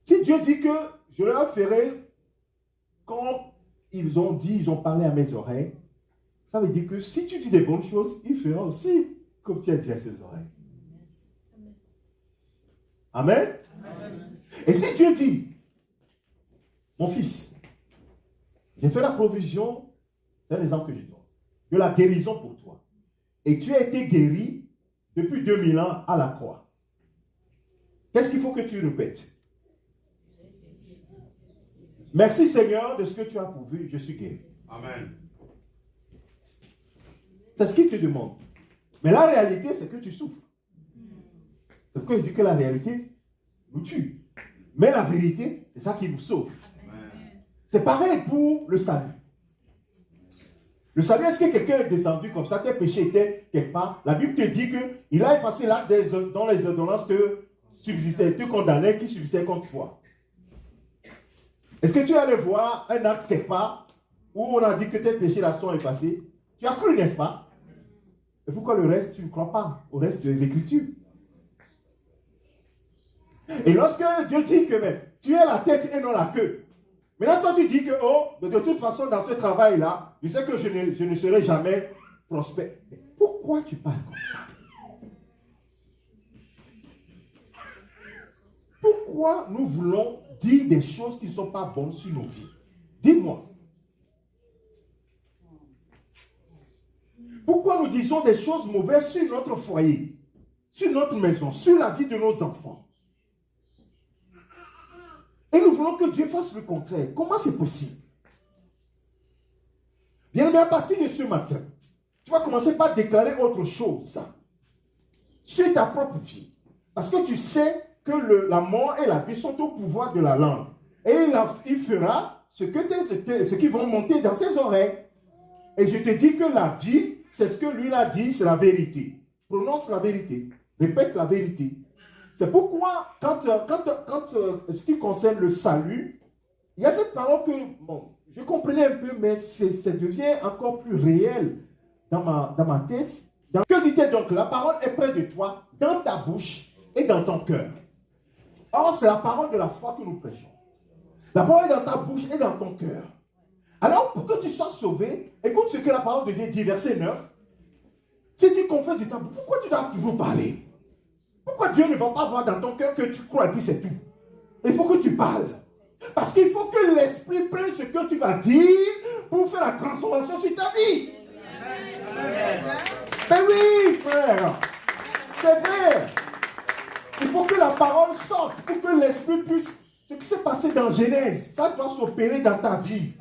Si Dieu dit que je leur ferai, quand ils ont parlé à mes oreilles, ça veut dire que si tu dis des bonnes choses, il fera aussi comme tu as dit à ses oreilles. Amen. Amen. Et si Dieu dit, mon fils, j'ai fait la provision, c'est un exemple que je donne, de la guérison pour toi. Et tu as été guéri depuis 2000 ans à la croix. Qu'est-ce qu'il faut que tu répètes? Merci Seigneur de ce que tu as pourvu, je suis guéri. Amen. C'est ce qu'il te demande. Mais la réalité, c'est que tu souffres. C'est pourquoi il dit que la réalité nous tue. Mais la vérité, c'est ça qui nous sauve. Amen. C'est pareil pour le salut. Le salut, est-ce que quelqu'un est descendu comme ça, tes péchés étaient quelque part? La Bible te dit qu'il a effacé l'acte dans les ordonnances te condamnaient, qui subsistaient contre toi. Est-ce que tu es allé voir un acte quelque part où on a dit que tes péchés là sont effacés? Tu as cru, n'est-ce pas? Et pourquoi le reste, tu ne crois pas au reste des Écritures? Et lorsque Dieu dit que tu es la tête et non la queue, maintenant toi tu dis que de toute façon dans ce travail-là, je sais que je ne serai jamais prospère. Mais pourquoi tu parles comme ça? Pourquoi nous voulons dire des choses qui ne sont pas bonnes sur nos vies? Dis-moi. Pourquoi nous disons des choses mauvaises sur notre foyer, sur notre maison, sur la vie de nos enfants? Et nous voulons que Dieu fasse le contraire. Comment c'est possible? Bien-aimé, à partir de ce matin, tu vas commencer par déclarer autre chose sur ta propre vie. Parce que tu sais que la mort et la vie sont au pouvoir de la langue. Et il fera ce qui vont monter dans ses oreilles. Et je te dis que la vie, c'est ce que lui a dit, c'est la vérité. Prononce la vérité. Répète la vérité. C'est pourquoi, quand ce qui concerne le salut, il y a cette parole que, je comprenais un peu, mais ça devient encore plus réel dans ma tête. Que dit-elle donc? La parole est près de toi, dans ta bouche et dans ton cœur. Or, c'est la parole de la foi que nous prêchons. La parole est dans ta bouche et dans ton cœur. Alors, pour que tu sois sauvé, écoute ce que la parole de Dieu dit, verset 9. Si tu confesses du temps, pourquoi tu dois toujours parler? Pourquoi Dieu ne va pas voir dans ton cœur que tu crois et puis c'est tout? Il faut que tu parles. Parce qu'il faut que l'Esprit prenne ce que tu vas dire pour faire la transformation sur ta vie. Mais oui, frère. C'est vrai. Il faut que la parole sorte pour que l'Esprit puisse... Ce qui s'est passé dans Genèse, ça doit s'opérer dans ta vie.